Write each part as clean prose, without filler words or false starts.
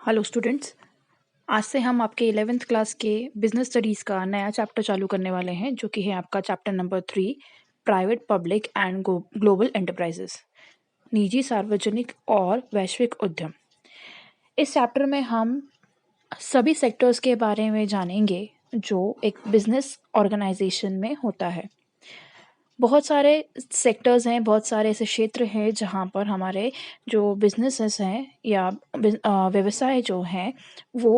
Hello students. आज से हम आपके 11th क्लास के बिजनेस स्टडीज़ का नया चैप्टर चालू करने वाले हैं, जो कि है आपका chapter number 3, private public and global enterprises, निजी सार्वजनिक और वैश्विक उद्यम। इस चैप्टर में हम सभी सेक्टर्स के बारे में जानेंगे जो एक बिजनेस ऑर्गेनाइजेशन में होता है। बहुत सारे सेक्टर्स हैं, बहुत सारे ऐसे क्षेत्र हैं जहाँ पर हमारे जो बिजनेसेस हैं या व्यवसाय जो हैं वो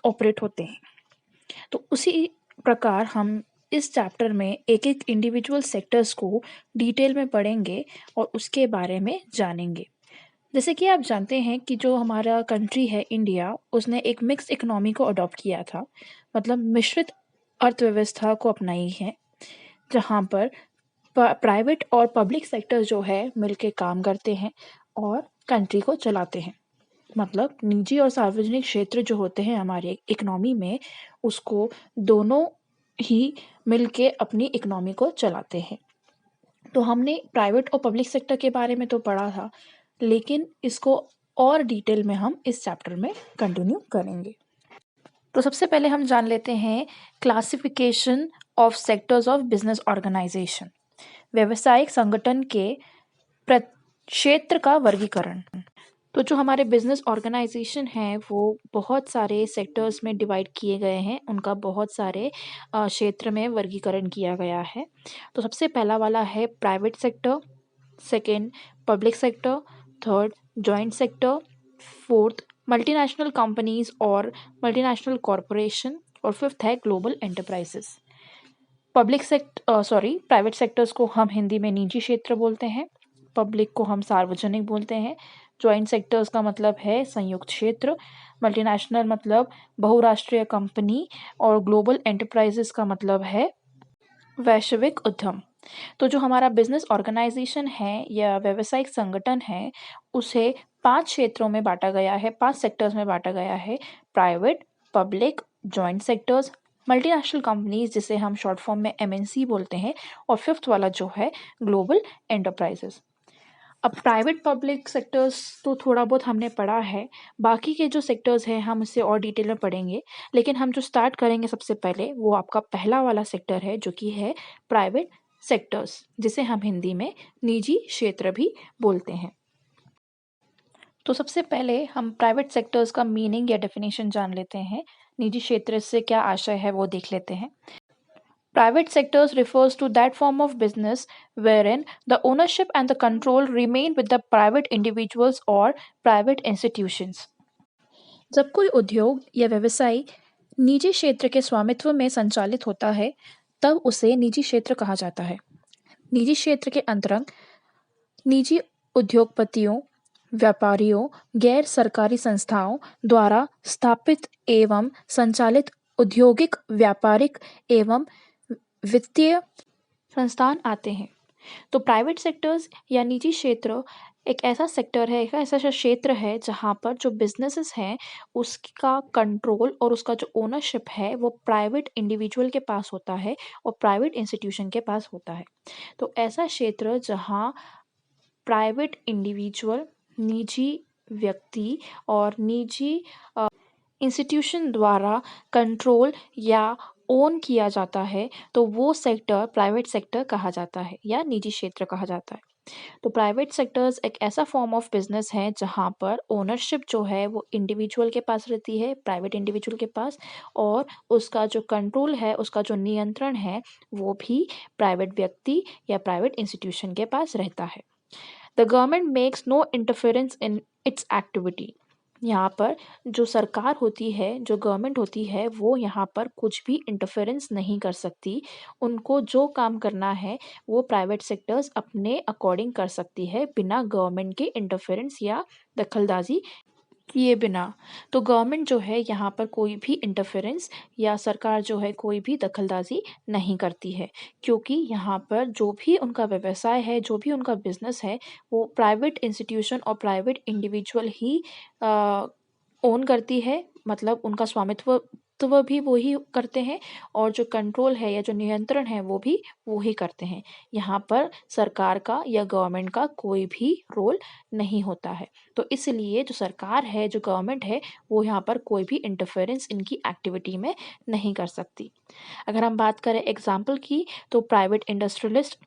ऑपरेट होते हैं। तो उसी प्रकार हम इस चैप्टर में एक एक इंडिविजुअल सेक्टर्स को डिटेल में पढ़ेंगे और उसके बारे में जानेंगे। जैसे कि आप जानते हैं कि जो हमारा कंट्री है इंडिया, उसने एक मिक्स इकोनॉमी को अडॉप्ट किया था, मतलब मिश्रित अर्थव्यवस्था को अपनाई है, जहाँ पर प्राइवेट और पब्लिक सेक्टर जो है मिलके काम करते हैं और कंट्री को चलाते हैं। मतलब निजी और सार्वजनिक क्षेत्र जो होते हैं हमारे इकोनॉमी में, उसको दोनों ही मिलके अपनी इकोनॉमी को चलाते हैं। तो हमने प्राइवेट और पब्लिक सेक्टर के बारे में तो पढ़ा था, लेकिन इसको और डिटेल में हम इस चैप्टर में कंटिन्यू करेंगे। तो सबसे पहले हम जान लेते हैं classification of sectors of business organization, व्यावसायिक संगठन के क्षेत्र का वर्गीकरण। तो जो हमारे बिजनेस ऑर्गेनाइजेशन है वो बहुत सारे सेक्टर्स में डिवाइड किए गए हैं, उनका बहुत सारे क्षेत्र में वर्गीकरण किया गया है। तो सबसे पहला वाला है private sector, second public sector, third joint sector, fourth multinational companies और मल्टीनेशनल कॉरपोरेशन, और फिफ्थ है ग्लोबल एंटरप्राइजेस। प्राइवेट सेक्टर्स को हम हिंदी में निजी क्षेत्र बोलते हैं, पब्लिक को हम सार्वजनिक बोलते हैं, जॉइंट सेक्टर्स का मतलब है संयुक्त क्षेत्र, मल्टीनेशनल मतलब बहुराष्ट्रीय कंपनी, और ग्लोबल एंटरप्राइजेस का मतलब है वैश्विक उद्यम। तो जो हमारा बिजनेस ऑर्गेनाइजेशन है या व्यावसायिक संगठन है, उसे 5 क्षेत्रों में बांटा गया है, 5 सेक्टर्स में बांटा गया है: private, public, joint sectors, multinational companies जिसे हम शॉर्ट फॉर्म में एमएनसी बोलते हैं, और फिफ्थ वाला जो है ग्लोबल एंटरप्राइजेस। अब प्राइवेट पब्लिक सेक्टर्स तो थोड़ा बहुत हमने पढ़ा है, बाकी के जो सेक्टर्स हैं हम उससे और डिटेल में पढ़ेंगे। लेकिन हम जो स्टार्ट करेंगे सबसे पहले, वो आपका पहला वाला सेक्टर है, जो कि है प्राइवेट सेक्टर्स, जिसे हम हिंदी में निजी क्षेत्र भी बोलते हैं। तो सबसे पहले हम प्राइवेट सेक्टर्स का मीनिंग या डेफिनेशन जान लेते हैं, निजी क्षेत्र से क्या आशय है वो देख लेते हैं। Private sectors refers to that form of business wherein the ownership and the control remain with the private individuals or private institutions. जब कोई उद्योग या व्यवसाय निजी क्षेत्र के स्वामित्व में संचालित होता है, तब उसे निजी क्षेत्र कहा जाता है। निजी क्षेत्र के अंतर्गत निजी उद्योगपतियों, व्यापारियों, गैर सरकारी संस्थाओं द्वारा स्थापित एवं संचालित औद्योगिक, व्यापारिक एवं वित्तीय संस्थान आते हैं। तो प्राइवेट सेक्टर्स या निजी क्षेत्र एक ऐसा सेक्टर है, एक ऐसा क्षेत्र है जहाँ पर जो बिजनेसेस हैं उसका कंट्रोल और उसका जो ओनरशिप है वो प्राइवेट इंडिविजुअल के पास होता है और प्राइवेट इंस्टीट्यूशन के पास होता है। तो ऐसा क्षेत्र जहाँ प्राइवेट इंडिविजुअल, निजी व्यक्ति और निजी इंस्टीट्यूशन द्वारा कंट्रोल या ओन किया जाता है, तो वो सेक्टर प्राइवेट सेक्टर कहा जाता है या निजी क्षेत्र कहा जाता है। तो प्राइवेट सेक्टर्स एक ऐसा फॉर्म ऑफ बिजनेस है जहाँ पर ओनरशिप जो है वो इंडिविजुअल के पास रहती है, प्राइवेट इंडिविजुअल के पास, और उसका जो कंट्रोल है, उसका जो नियंत्रण है, वो भी प्राइवेट व्यक्ति या प्राइवेट इंस्टीट्यूशन के पास रहता है। The government makes no interference in its activity. यहाँ पर जो सरकार होती है, जो गवर्नमेंट होती है, वो यहाँ पर कुछ भी इंटरफेरेंस नहीं कर सकती। उनको जो काम करना है वो प्राइवेट सेक्टर्स अपने अकॉर्डिंग कर सकती है, बिना गवर्नमेंट के इंटरफेरेंस या दखलंदाजी किए बिना। तो गवर्नमेंट जो है यहाँ पर कोई भी इंटरफेरेंस या सरकार जो है कोई भी दखलंदाजी नहीं करती है, क्योंकि यहाँ पर जो भी उनका व्यवसाय है, जो भी उनका बिजनेस है, वो प्राइवेट इंस्टीट्यूशन और प्राइवेट इंडिविजुअल ही ओन करती है, मतलब उनका स्वामित्व तो वह भी वो ही करते हैं और जो कंट्रोल है या जो नियंत्रण है वो ही करते हैं। यहाँ पर सरकार का या गवर्नमेंट का कोई भी रोल नहीं होता है। तो इसलिए जो सरकार है, जो गवर्नमेंट है, वो यहाँ पर कोई भी इंटरफेरेंस इनकी एक्टिविटी में नहीं कर सकती। अगर हम बात करें एग्ज़ाम्पल की, तो प्राइवेट इंडस्ट्रियलिस्ट,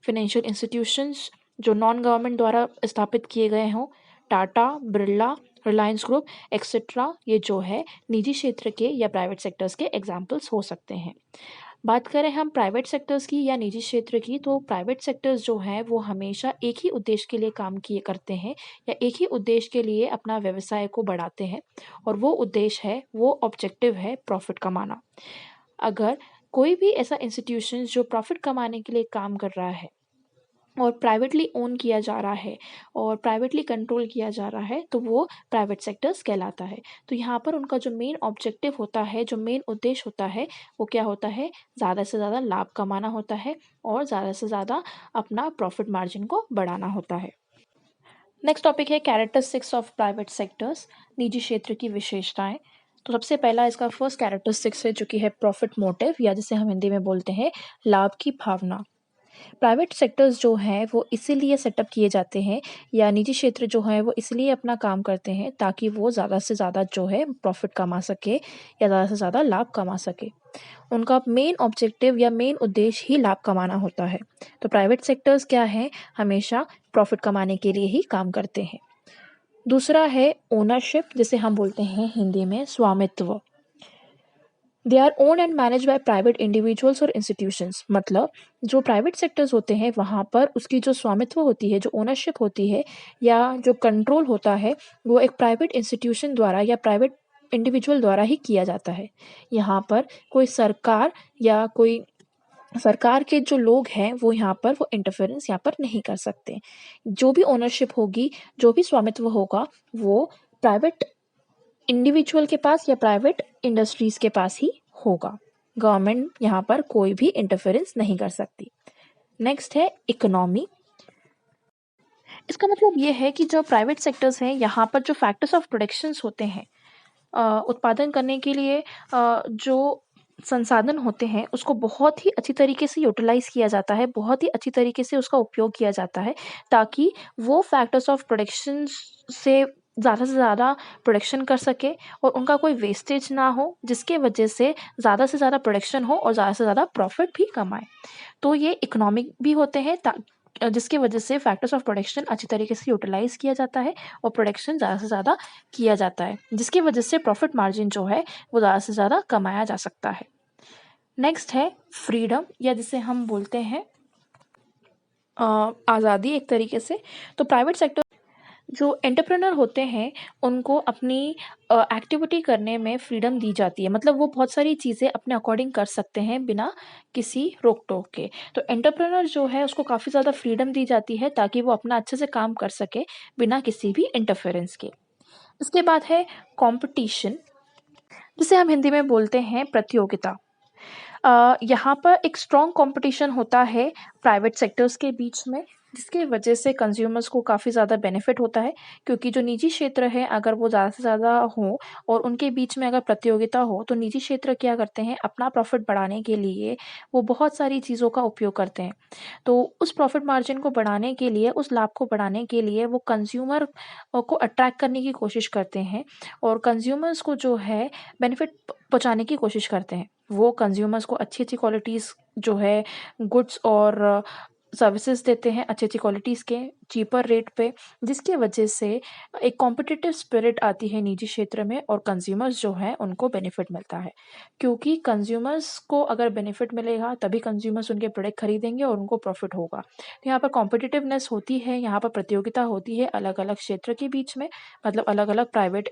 फाइनेंशियल इंस्टीट्यूशंस जो नॉन गवर्नमेंट द्वारा स्थापित किए गए हों, टाटा, बिरला, रिलायंस ग्रुप एक्सेट्रा, ये जो है निजी क्षेत्र के या प्राइवेट सेक्टर्स के एग्जाम्पल्स हो सकते हैं। बात करें हम प्राइवेट सेक्टर्स की या निजी क्षेत्र की, तो प्राइवेट सेक्टर्स जो हैं वो हमेशा एक ही उद्देश्य के लिए काम किए करते हैं या एक ही उद्देश्य के लिए अपना व्यवसाय को बढ़ाते हैं, और वो उद्देश्य है, वो ऑब्जेक्टिव है प्रॉफिट कमाना। अगर कोई भी ऐसा इंस्टीट्यूशन जो प्रॉफिट कमाने के लिए काम कर रहा है और प्राइवेटली ओन किया जा रहा है और प्राइवेटली कंट्रोल किया जा रहा है, तो वो प्राइवेट सेक्टर्स कहलाता है। तो यहाँ पर उनका जो मेन ऑब्जेक्टिव होता है, जो मेन उद्देश्य होता है, वो क्या होता है? ज़्यादा से ज़्यादा लाभ कमाना होता है और ज़्यादा से ज़्यादा अपना प्रॉफिट मार्जिन को बढ़ाना होता है। नेक्स्ट टॉपिक है कैरेक्टरिस्टिक्स ऑफ प्राइवेट सेक्टर्स, निजी क्षेत्र की विशेषताएं। तो सबसे पहला इसका फर्स्ट कैरेक्टरिस्टिक्स है जो कि है प्रॉफिट मोटिव, या जिसे हम हिंदी में बोलते हैं लाभ की भावना। प्राइवेट सेक्टर्स जो हैं वो इसीलिए सेटअप किए जाते हैं, या निजी क्षेत्र जो है वो इसलिए अपना काम करते हैं ताकि वो ज़्यादा से ज़्यादा जो है प्रॉफिट कमा सके या ज़्यादा से ज़्यादा लाभ कमा सके। उनका मेन ऑब्जेक्टिव या मेन उद्देश्य ही लाभ कमाना होता है। तो प्राइवेट सेक्टर्स क्या है? हमेशा प्रॉफिट कमाने के लिए ही काम करते हैं। दूसरा है ओनरशिप, जिसे हम बोलते हैं हिंदी में स्वामित्व। They our own and manage by private individuals और इंस्टीट्यूशंस। मतलब जो प्राइवेट सेक्टर्स होते हैं वहाँ पर उसकी जो स्वामित्व होती है, जो ओनरशिप होती है या जो कंट्रोल होता है, वो एक प्राइवेट इंस्टीट्यूशन द्वारा या प्राइवेट इंडिविजुअल द्वारा ही किया जाता है। यहाँ पर कोई सरकार या कोई सरकार के जो लोग हैं वो यहाँ पर वो इंटरफेरेंस यहाँ पर नहीं कर सकते। जो भी ओनरशिप होगी, जो भी स्वामित्व होगा, वो प्राइवेट इंडिविजुअल के पास या प्राइवेट इंडस्ट्रीज के पास ही होगा। गवर्नमेंट यहाँ पर कोई भी इंटरफेरेंस नहीं कर सकती। नेक्स्ट है इकोनॉमी। इसका मतलब ये है कि जो प्राइवेट सेक्टर्स हैं यहाँ पर जो फैक्टर्स ऑफ प्रोडक्शंस होते हैं, उत्पादन करने के लिए जो संसाधन होते हैं उसको बहुत ही अच्छी तरीके से यूटिलाइज़ किया जाता है, बहुत ही अच्छी तरीके से उसका उपयोग किया जाता है, ताकि वो फैक्टर्स ऑफ प्रोडक्शन से ज़्यादा प्रोडक्शन कर सके और उनका कोई वेस्टेज ना हो, जिसके वजह से ज़्यादा प्रोडक्शन हो और ज़्यादा से ज़्यादा प्रॉफिट भी कमाएँ। तो ये इकोनॉमिक भी होते हैं, जिसकी वजह से फैक्टर्स ऑफ प्रोडक्शन अच्छी तरीके से यूटिलाइज़ किया जाता है और प्रोडक्शन ज़्यादा से ज़्यादा किया जाता है, जिसकी वजह से प्रॉफिट मार्जिन जो है वो ज़्यादा से ज़्यादा कमाया जा सकता है। नेक्स्ट है फ्रीडम, या जिसे हम बोलते हैं आज़ादी एक तरीके से। तो प्राइवेट सेक्टर जो एंटरप्रेन्योर होते हैं उनको अपनी एक्टिविटी करने में फ्रीडम दी जाती है। मतलब वो बहुत सारी चीज़ें अपने अकॉर्डिंग कर सकते हैं बिना किसी रोक-टोक के। तो एंटरप्रेन्योर जो है उसको काफ़ी ज़्यादा फ्रीडम दी जाती है ताकि वो अपना अच्छे से काम कर सके बिना किसी भी इंटरफेरेंस के। इसके बाद है कॉम्पिटिशन, जिसे हम हिंदी में बोलते हैं प्रतियोगिता। यहाँ पर एक स्ट्रॉन्ग कॉम्पिटिशन होता है प्राइवेट सेक्टर्स के बीच में, जिसके वजह से कंज्यूमर्स को काफ़ी ज़्यादा बेनिफिट होता है, क्योंकि जो निजी क्षेत्र है अगर वो ज़्यादा से ज़्यादा हो और उनके बीच में अगर प्रतियोगिता हो, तो निजी क्षेत्र क्या करते हैं, अपना प्रॉफिट बढ़ाने के लिए वो बहुत सारी चीज़ों का उपयोग करते हैं। तो उस प्रॉफिट मार्जिन को बढ़ाने के लिए, उस लाभ को बढ़ाने के लिए वो कंज्यूमर को अट्रैक्ट करने की कोशिश करते हैं और कंज्यूमर्स को जो है बेनिफिट पहुँचाने की कोशिश करते हैं। वो कंज्यूमर्स को अच्छी-अच्छी क्वालिटीज़ जो है गुड्स और सर्विसेज़ देते हैं अच्छी-अच्छी क्वालिटीज़ के चीपर रेट पे, जिसकी वजह से एक कॉम्पिटिटिव स्पिरिट आती है निजी क्षेत्र में और कंज्यूमर्स जो हैं उनको बेनिफिट मिलता है। क्योंकि कंज्यूमर्स को अगर बेनिफिट मिलेगा तभी कंज्यूमर्स उनके प्रोडक्ट खरीदेंगे और उनको प्रॉफिट होगा। तो यहाँ पर कॉम्पिटिटिवनेस होती है, यहाँ पर प्रतियोगिता होती है अलग-अलग क्षेत्र के बीच में, मतलब अलग-अलग प्राइवेट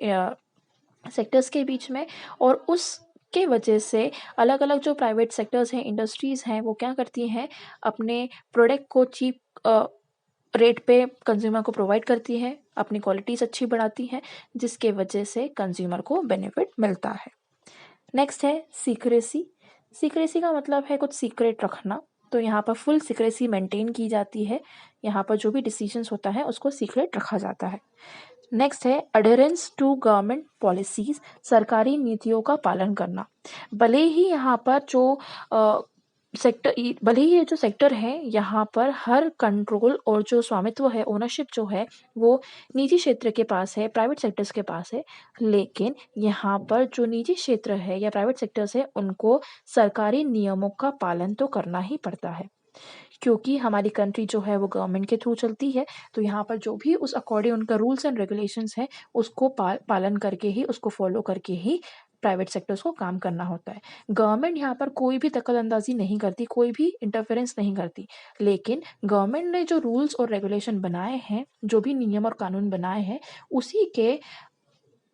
सेक्टर्स के बीच में, और उसके वजह से अलग-अलग जो प्राइवेट सेक्टर्स हैं, इंडस्ट्रीज़ हैं, वो क्या करती हैं, अपने प्रोडक्ट को चीप रेट पे कंज़्यूमर को प्रोवाइड करती है, अपनी क्वालिटीज़ अच्छी बढ़ाती हैं, जिसके वजह से कंज़्यूमर को बेनिफिट मिलता है। नेक्स्ट है सीक्रेसी। सीक्रेसी का मतलब है कुछ सीक्रेट रखना। तो यहाँ पर फुल सीक्रेसी मेंटेन की जाती है। यहाँ पर जो भी डिसीजंस होता है उसको सीक्रेट रखा जाता है। नेक्स्ट है अडेरेंस टू गवर्नमेंट पॉलिसीज, सरकारी नीतियों का पालन करना। भले ही यहाँ पर जो भले ही ये जो सेक्टर है यहाँ पर हर कंट्रोल और जो स्वामित्व है, ओनरशिप जो है वो निजी क्षेत्र के पास है, प्राइवेट सेक्टर्स के पास है, लेकिन यहाँ पर जो निजी क्षेत्र है या प्राइवेट सेक्टर्स है उनको सरकारी नियमों का पालन तो करना ही पड़ता है, क्योंकि हमारी कंट्री जो है वो गवर्नमेंट के थ्रू चलती है। तो यहाँ पर जो भी उस अकॉर्डिंग उनका रूल्स एंड रेगुलेशंस है उसको पालन करके ही, उसको फॉलो करके ही प्राइवेट सेक्टर्स को काम करना होता है। गवर्नमेंट यहाँ पर कोई भी दखल अंदाजी नहीं करती, कोई भी इंटरफेरेंस नहीं करती, लेकिन गवर्नमेंट ने जो रूल्स और रेगुलेशन बनाए हैं, जो भी नियम और कानून बनाए हैं, उसी के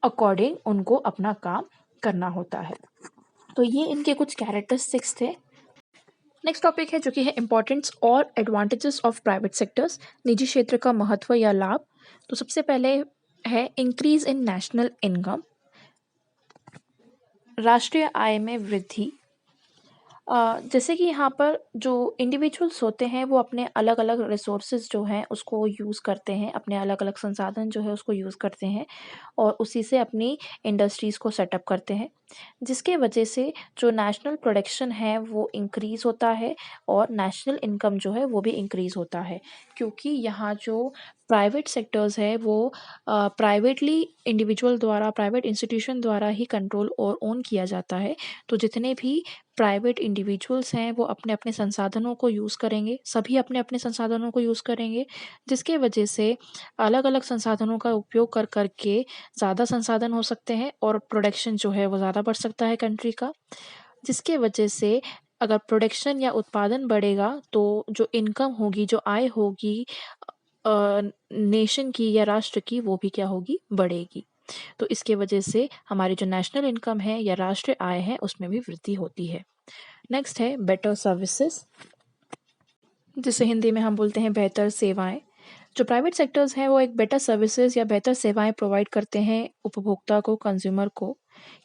अकॉर्डिंग उनको अपना काम करना होता है। तो ये इनके कुछ कैरेक्टरिस्टिक्स थे। नेक्स्ट टॉपिक है जो कि है इंपॉर्टेंस और एडवांटेजेस ऑफ प्राइवेट सेक्टर्स, निजी क्षेत्र का महत्व या लाभ। तो सबसे पहले है इंक्रीज इन नेशनल इनकम, राष्ट्रीय आय में वृद्धि। जैसे कि यहाँ पर जो इंडिविजुअल्स होते हैं वो अपने अलग अलग रिसोर्सेज जो हैं उसको यूज़ करते हैं, अपने अलग अलग संसाधन जो है उसको यूज़ करते हैं और उसी से अपनी इंडस्ट्रीज़ को सेटअप करते हैं, जिसके वजह से जो नेशनल प्रोडक्शन है वो इंक्रीज़ होता है और नेशनल इनकम जो है वो भी इंक्रीज़ होता है, क्योंकि यहाँ जो प्राइवेट सेक्टर्स है वो प्राइवेटली इंडिविजुअल द्वारा, प्राइवेट इंस्टीट्यूशन द्वारा ही कंट्रोल और ओन किया जाता है। तो जितने भी प्राइवेट इंडिविजुअल्स हैं वो अपने अपने संसाधनों को यूज़ करेंगे, सभी अपने अपने संसाधनों को यूज़ करेंगे, जिसके वजह से अलग अलग संसाधनों का उपयोग कर करके ज़्यादा संसाधन हो सकते हैं और प्रोडक्शन जो है वो ज़्यादा बढ़ सकता है कंट्री का, जिसके वजह से अगर प्रोडक्शन या उत्पादन बढ़ेगा तो जो इनकम होगी, जो आय होगी नेशन की या राष्ट्र की, वो भी क्या होगी, बढ़ेगी। तो इसके वजह से हमारी जो नेशनल इनकम है या राष्ट्रीय आय है उसमें भी वृद्धि होती है। नेक्स्ट है बेटर सर्विसेज, जिसे हिंदी में हम बोलते हैं बेहतर सेवाएं। जो प्राइवेट सेक्टर्स हैं वो एक बेटर सर्विसेज या बेहतर सेवाएं प्रोवाइड करते हैं उपभोक्ता को, कंज्यूमर को,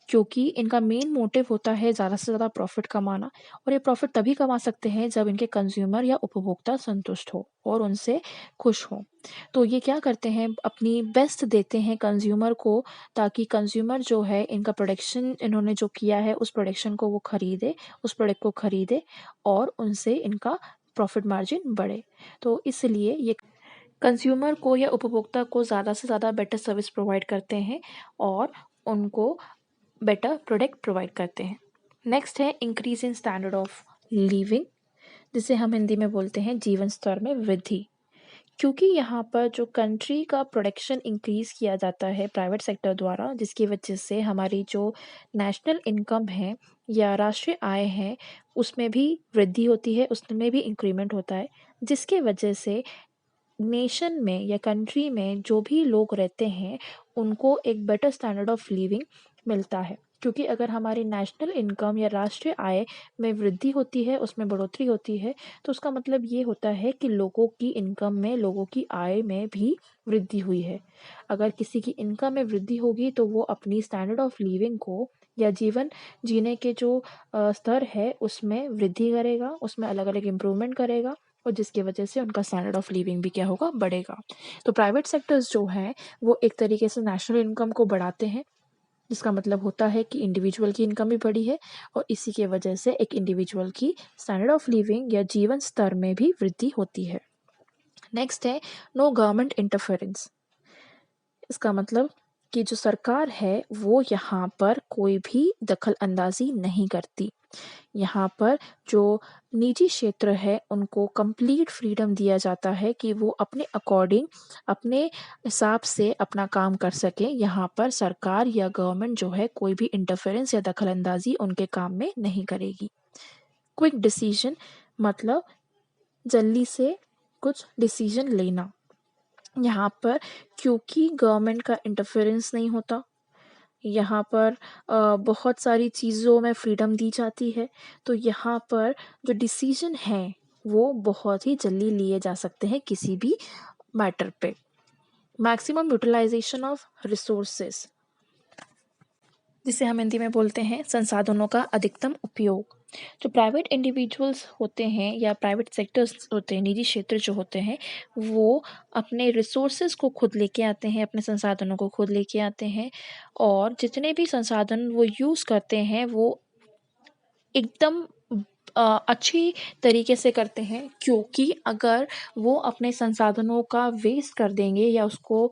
क्योंकि इनका मेन मोटिव होता है ज़्यादा से ज़्यादा प्रॉफिट कमाना, और ये प्रॉफिट तभी कमा सकते हैं जब इनके कंज्यूमर या उपभोक्ता संतुष्ट हो और उनसे खुश हो। तो ये क्या करते हैं, अपनी बेस्ट देते हैं कंज्यूमर को, ताकि कंज्यूमर जो है इनका प्रोडक्शन, इन्होंने जो किया है उस प्रोडक्शन को वो खरीदे, उस प्रोडक्ट को खरीदे और उनसे इनका प्रॉफिट मार्जिन बढ़े। तो इसलिए ये कंज्यूमर को या उपभोक्ता को ज़्यादा से ज़्यादा बेटर सर्विस प्रोवाइड करते हैं और उनको बेटर प्रोडक्ट प्रोवाइड करते हैं। नेक्स्ट है increase in standard of living, जिसे हम हिंदी में बोलते हैं जीवन स्तर में वृद्धि, क्योंकि यहाँ पर जो कंट्री का प्रोडक्शन इंक्रीज़ किया जाता है प्राइवेट सेक्टर द्वारा, जिसकी वजह से हमारी जो नेशनल इनकम है या राष्ट्रीय आय है उसमें भी वृद्धि होती है, उसमें भी इंक्रीमेंट होता है, जिसके वजह से नेशन में या कंट्री में जो भी लोग रहते हैं उनको एक बेटर स्टैंडर्ड ऑफ लिविंग मिलता है। क्योंकि अगर हमारी नेशनल इनकम या राष्ट्रीय आय में वृद्धि होती है, उसमें बढ़ोतरी होती है, तो उसका मतलब ये होता है कि लोगों की इनकम में, लोगों की आय में भी वृद्धि हुई है। अगर किसी की इनकम में वृद्धि होगी तो वो अपनी स्टैंडर्ड ऑफ लिविंग को या जीवन जीने के जो स्तर है उसमें वृद्धि करेगा, उसमें अलग अलग इम्प्रूवमेंट करेगा और जिसकी वजह से उनका स्टैंडर्ड ऑफ लिविंग भी क्या होगा, बढ़ेगा। तो प्राइवेट सेक्टर्स जो हैं वो एक तरीके से नेशनल इनकम को बढ़ाते हैं, जिसका मतलब होता है कि इंडिविजुअल की इनकम भी बढ़ी है और इसी के वजह से एक इंडिविजुअल की स्टैंडर्ड ऑफ लिविंग या जीवन स्तर में भी वृद्धि होती है। नेक्स्ट है नो गवर्नमेंट इंटरफेरेंस। इसका मतलब कि जो सरकार है वो यहाँ पर कोई भी दखल अंदाजी नहीं करती। यहाँ पर जो निजी क्षेत्र है उनको कंप्लीट फ्रीडम दिया जाता है कि वो अपने अकॉर्डिंग, अपने हिसाब से अपना काम कर सकें। यहाँ पर सरकार या गवर्नमेंट जो है कोई भी इंटरफेरेंस या दखल अंदाजी उनके काम में नहीं करेगी। क्विक डिसीजन मतलब जल्दी से कुछ डिसीजन लेना। यहाँ पर क्योंकि गवर्नमेंट का इंटरफेरेंस नहीं होता, यहाँ पर बहुत सारी चीज़ों में फ्रीडम दी जाती है, तो यहाँ पर जो डिसीजन है वो बहुत ही जल्दी लिए जा सकते हैं किसी भी मैटर पे। मैक्सिमम यूटिलाइजेशन ऑफ रिसोर्सेज, जिसे हम हिंदी में बोलते हैं संसाधनों का अधिकतम उपयोग। जो प्राइवेट इंडिविजुअल्स होते हैं या प्राइवेट सेक्टर्स होते हैं, निजी क्षेत्र जो होते हैं, वो अपने रिसोर्सेज को खुद लेके आते हैं, अपने संसाधनों को खुद लेके आते हैं और जितने भी संसाधन वो यूज़ करते हैं वो एकदम अच्छी तरीके से करते हैं, क्योंकि अगर वो अपने संसाधनों का वेस्ट कर देंगे या उसको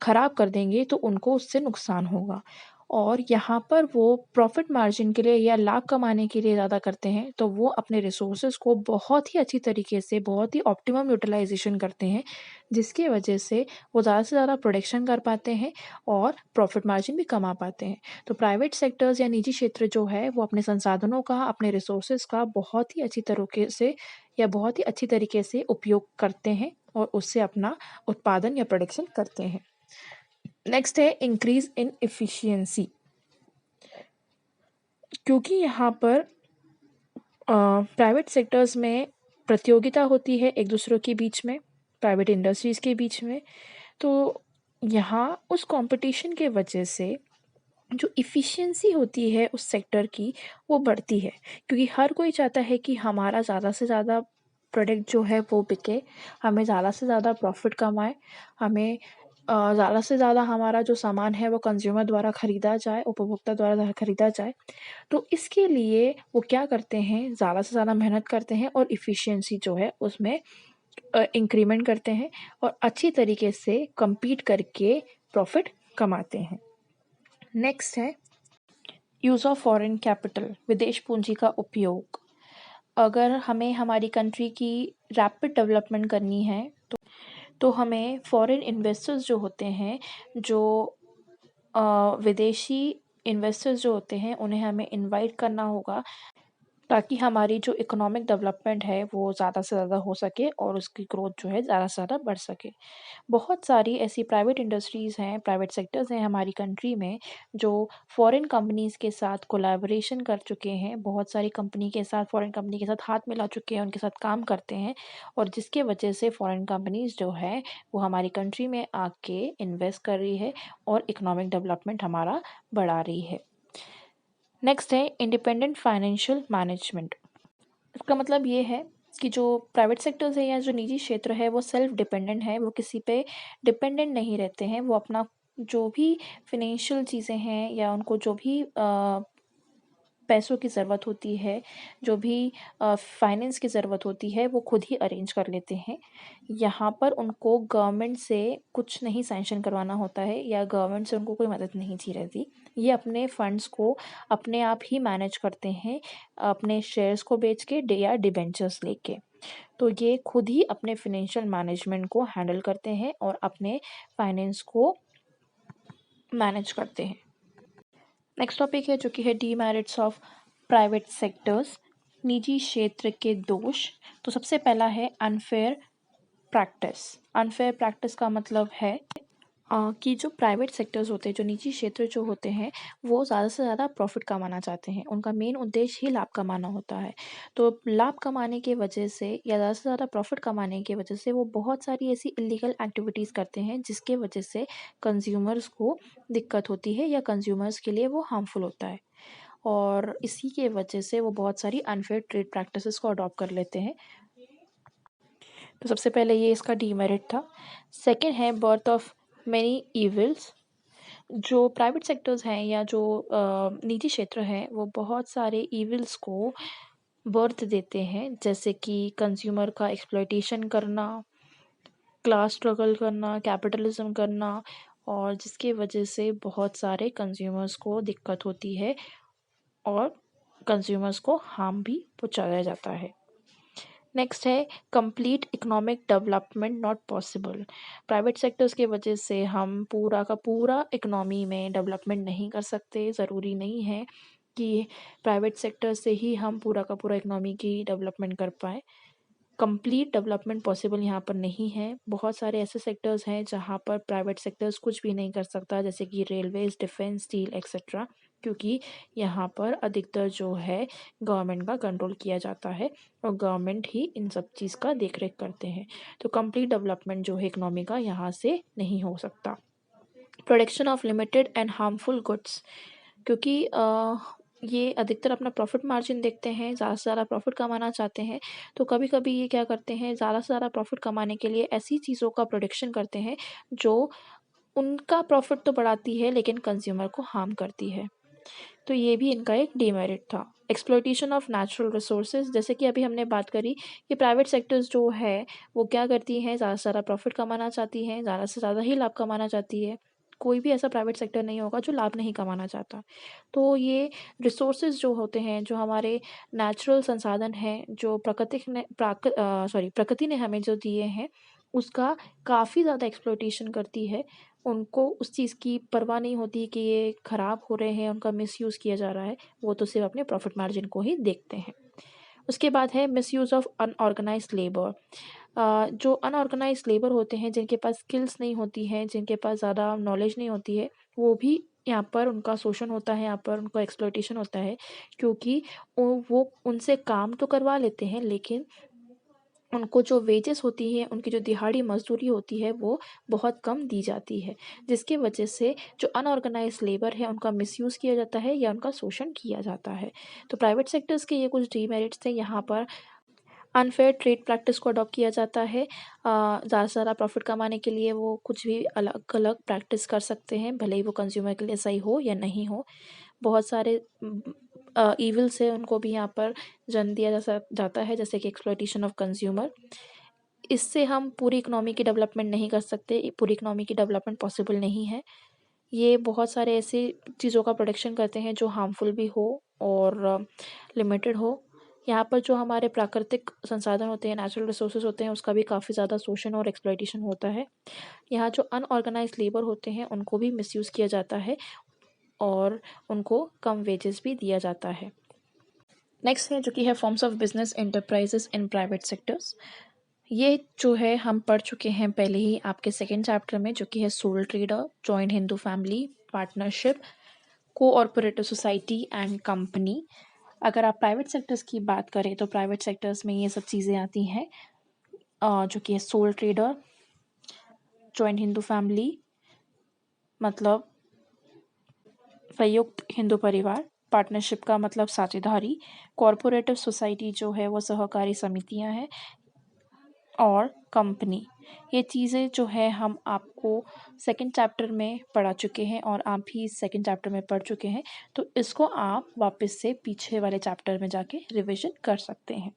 ख़राब कर देंगे तो उनको उससे नुकसान होगा। और यहाँ पर वो प्रॉफ़िट मार्जिन के लिए या लाभ कमाने के लिए ज़्यादा करते हैं, तो वो अपने रिसोर्सेज़ को बहुत ही अच्छी तरीके से, बहुत ही ऑप्टिमम यूटिलाइज़ेशन करते हैं, जिसकी वजह से वो ज़्यादा से ज़्यादा प्रोडक्शन कर पाते हैं और प्रॉफ़िट मार्जिन भी कमा पाते हैं। तो प्राइवेट सेक्टर्स या निजी क्षेत्र जो है वो अपने संसाधनों का, अपने रिसोर्सेज का बहुत ही अच्छी तरीके से या बहुत ही अच्छी तरीके से उपयोग करते हैं और उससे अपना उत्पादन या प्रोडक्शन करते हैं। नेक्स्ट है इंक्रीज इन एफिशिएंसी। क्योंकि यहाँ पर प्राइवेट सेक्टर्स में प्रतियोगिता होती है एक दूसरों के बीच में, प्राइवेट इंडस्ट्रीज़ के बीच में, तो यहाँ उस कंपटीशन के वजह से जो एफिशिएंसी होती है उस सेक्टर की वो बढ़ती है, क्योंकि हर कोई चाहता है कि हमारा ज़्यादा से ज़्यादा प्रोडक्ट जो है वो बिके, हमें ज़्यादा से ज़्यादा प्रॉफिट कमाए, हमें ज़्यादा से ज़्यादा हमारा जो सामान है वो कंज्यूमर द्वारा ख़रीदा जाए, उपभोक्ता द्वारा ख़रीदा जाए। तो इसके लिए वो क्या करते हैं, ज़्यादा से ज़्यादा मेहनत करते हैं और एफिशिएंसी जो है उसमें इंक्रीमेंट करते हैं और अच्छी तरीके से कम्पीट करके प्रॉफिट कमाते हैं। नेक्स्ट है यूज़ ऑफ फॉरेन कैपिटल, विदेश पूंजी का उपयोग। अगर हमें हमारी कंट्री की रैपिड डेवलपमेंट करनी है तो हमें फॉरेन इन्वेस्टर्स जो होते हैं, जो विदेशी इन्वेस्टर्स जो होते हैं उन्हें हमें इनवाइट करना होगा, ताकि हमारी जो इकोनॉमिक डेवलपमेंट है वो ज़्यादा से ज़्यादा हो सके और उसकी ग्रोथ जो है ज़्यादा से ज़्यादा बढ़ सके। बहुत सारी ऐसी प्राइवेट इंडस्ट्रीज़ हैं, प्राइवेट सेक्टर्स हैं हमारी कंट्री में, जो फॉरेन कंपनीज़ के साथ कोलैबोरेशन कर चुके हैं, बहुत सारी कंपनी के साथ, फॉरेन कंपनी के साथ हाथ मिला चुके हैं, उनके साथ काम करते हैं और जिसके वजह से फॉरेन कंपनीज़ जो है वो हमारी कंट्री में आके इन्वेस्ट कर रही है और इकोनॉमिक डेवलपमेंट हमारा बढ़ा रही है। नेक्स्ट है इंडिपेंडेंट फाइनेंशियल मैनेजमेंट। इसका मतलब ये है कि जो प्राइवेट सेक्टर्स है या जो निजी क्षेत्र है वो सेल्फ डिपेंडेंट है, वो किसी पे डिपेंडेंट नहीं रहते हैं। वो अपना जो भी फाइनेंशियल चीज़ें हैं या उनको जो भी पैसों की ज़रूरत होती है, जो भी फाइनेंस की ज़रूरत होती है वो खुद ही अरेंज कर लेते हैं। यहाँ पर उनको गवर्नमेंट से कुछ नहीं सैंक्शन करवाना होता है या गवर्नमेंट से उनको कोई मदद नहीं चाहिए रहती। ये अपने फंड्स को अपने आप ही मैनेज करते हैं, अपने शेयर्स को बेच के या डिबेंचर्स लेके। तो ये खुद ही अपने फाइनेंशियल मैनेजमेंट को हैंडल करते हैं और अपने फाइनेंस को मैनेज करते हैं। नेक्स्ट टॉपिक है जो कि है डीमेरिट्स ऑफ प्राइवेट सेक्टर्स, निजी क्षेत्र के दोष। तो सबसे पहला है अनफेयर प्रैक्टिस। अनफेयर प्रैक्टिस का मतलब है कि जो प्राइवेट सेक्टर्स होते हैं, जो निजी क्षेत्र जो होते हैं, वो ज़्यादा से ज़्यादा प्रॉफिट कमाना चाहते हैं। उनका मेन उद्देश्य ही लाभ कमाना होता है। तो लाभ कमाने की वजह से या ज़्यादा से ज़्यादा प्रॉफिट कमाने की वजह से वो बहुत सारी ऐसी इलीगल एक्टिविटीज़ करते हैं जिसके वजह से कंज्यूमर्स को दिक्कत होती है या कंज्यूमर्स के लिए वो हार्मफुल होता है। और इसी के वजह से वो बहुत सारी अनफेयर ट्रेड प्रैक्टिसेस को अडॉप्ट कर लेते हैं। तो सबसे पहले ये इसका डीमेरिट था। सेकंड है बर्थ ऑफ मैनी इविल्स। जो प्राइवेट सेक्टर्स हैं या जो निजी क्षेत्र हैं वो बहुत सारे इविल्स को बर्थ देते हैं, जैसे कि कंज्यूमर का एक्सप्लॉयटेशन करना, क्लास स्ट्रगल करना, कैपिटलिज्म करना, और जिसकी वजह से बहुत सारे कंज्यूमर्स को दिक्कत होती है और कंज्यूमर्स को हार्म भी पहुंचाया जाता है। नेक्स्ट है complete economic development not possible. Private sectors की वजह से हम पूरा का पूरा इकोनॉमी में डेवलपमेंट नहीं कर सकते। ज़रूरी नहीं है कि प्राइवेट सेक्टर से ही हम पूरा का पूरा इकोनॉमी की डेवलपमेंट कर पाएँ। कंप्लीट डेवलपमेंट पॉसिबल यहाँ पर नहीं है। बहुत सारे ऐसे सेक्टर्स हैं जहाँ पर प्राइवेट सेक्टर्स कुछ भी नहीं कर सकता, जैसे कि रेलवेज़, डिफेंस, स्टील एक्सेट्रा, क्योंकि यहाँ पर अधिकतर जो है गवर्नमेंट का कंट्रोल किया जाता है और गवर्नमेंट ही इन सब चीज़ का देख रेख करते हैं। तो कंप्लीट डेवलपमेंट जो है इकोनॉमी का यहाँ से नहीं हो सकता। Production of limited and harmful goods, क्योंकि ये अधिकतर अपना प्रॉफ़िट मार्जिन देखते हैं, ज़्यादा से ज़्यादा प्रॉफ़िट कमाना चाहते हैं, तो कभी-कभी ये क्या करते हैं, ज़्यादा से ज़्यादा प्रॉफ़िट कमाने के लिए ऐसी चीज़ों का प्रोडक्शन करते हैं, जो उनका प्रॉफ़िट तो बढ़ाती है, लेकिन कंज़्यूमर को हार्म करती है। तो ये भी इनका एक डीमेरिट था। एक्सप्लॉइटेशन ऑफ नेचुरल रिसोर्सेज़, जैसे कि अभी हमने बात करी कि प्राइवेट सेक्टर्स जो है, वो क्या करती हैं, ज़्यादा से ज़्यादा प्रॉफ़िट कमाना चाहती हैं, ज़्यादा से ज़्यादा ही लाभ कमाना चाहती है। कोई भी ऐसा प्राइवेट सेक्टर नहीं होगा जो लाभ नहीं कमाना चाहता। तो ये रिसोर्सेज़ जो होते हैं, जो हमारे नेचुरल संसाधन हैं, जो प्रकृति ने हमें जो दिए हैं, उसका काफ़ी ज़्यादा एक्सप्लॉइटेशन करती है। उनको उस चीज़ की परवाह नहीं होती कि ये ख़राब हो रहे हैं, उनका मिसयूज़ किया जा रहा है, वो तो सिर्फ़ अपने प्रॉफ़िट मार्जिन को ही देखते हैं। उसके बाद है मिसयूज़ ऑफ अनऑर्गेनाइज़्ड लेबर। जो अनऑर्गेनाइज़्ड लेबर होते हैं, जिनके पास स्किल्स नहीं होती हैं, जिनके पास ज़्यादा नॉलेज नहीं होती है, वो भी यहाँ पर उनका शोषण होता है, यहाँ पर उनका एक्सप्लॉइटेशन होता है, क्योंकि वो उनसे काम तो करवा लेते हैं, लेकिन उनको जो वेजेस होती हैं, उनकी जो दिहाड़ी मज़दूरी होती है, वो बहुत कम दी जाती है, जिसकी वजह से जो अनऑर्गेनाइज़्ड लेबर है, उनका मिसयूज़ किया जाता है या उनका शोषण किया जाता है। तो प्राइवेट सेक्टर्स के ये कुछ डीमेरिट्स थे। यहाँ पर अनफेयर ट्रेड प्रैक्टिस को अडॉप्ट किया जाता है। ज़्यादा से ज़्यादा प्रॉफ़िट कमाने के लिए वो कुछ भी अलग-अलग प्रैक्टिस कर सकते हैं, भले ही वो कंज़्यूमर के लिए सही हो या नहीं हो। बहुत सारे ईविल्स हैं, उनको भी यहाँ पर जन्म दिया जाता है, जैसे कि एक्सप्लॉइटेशन ऑफ कंज़्यूमर। इससे हम पूरी इकोनॉमी की डेवलपमेंट नहीं कर सकते, पूरी इकोनॉमी की डेवलपमेंट पॉसिबल नहीं है। ये बहुत सारे ऐसी चीज़ों का प्रोडक्शन करते हैं जो हार्मफुल भी हो और लिमिटेड हो। यहाँ पर जो हमारे प्राकृतिक संसाधन होते हैं, नेचुरल रिसोर्सेज होते हैं, उसका भी काफ़ी ज़्यादा शोषण और एक्सप्लॉइटेशन होता है। यहाँ जो अनऑर्गेनाइज्ड लेबर होते हैं, उनको भी मिसयूज़ किया जाता है और उनको कम वेजेस भी दिया जाता है। नेक्स्ट है जो कि है forms of business enterprises in private sectors. ये जो है हम पढ़ चुके हैं पहले ही आपके सेकेंड चैप्टर में, जो कि है soul trader, joint Hindu family, partnership, cooperative society and company. अगर आप प्राइवेट सेक्टर्स की बात करें तो प्राइवेट सेक्टर्स में ये सब चीज़ें आती हैं, जो कि है soul trader, joint Hindu family मतलब संयुक्त हिंदू परिवार, पार्टनरशिप का मतलब साझेदारी, कॉरपोरेटिव सोसाइटी जो है वो सहकारी समितियां हैं, और कंपनी। ये चीज़ें जो है हम आपको सेकंड चैप्टर में पढ़ा चुके हैं और आप भी सेकंड चैप्टर में पढ़ चुके हैं, तो इसको आप वापस से पीछे वाले चैप्टर में जाके रिवीजन कर सकते हैं।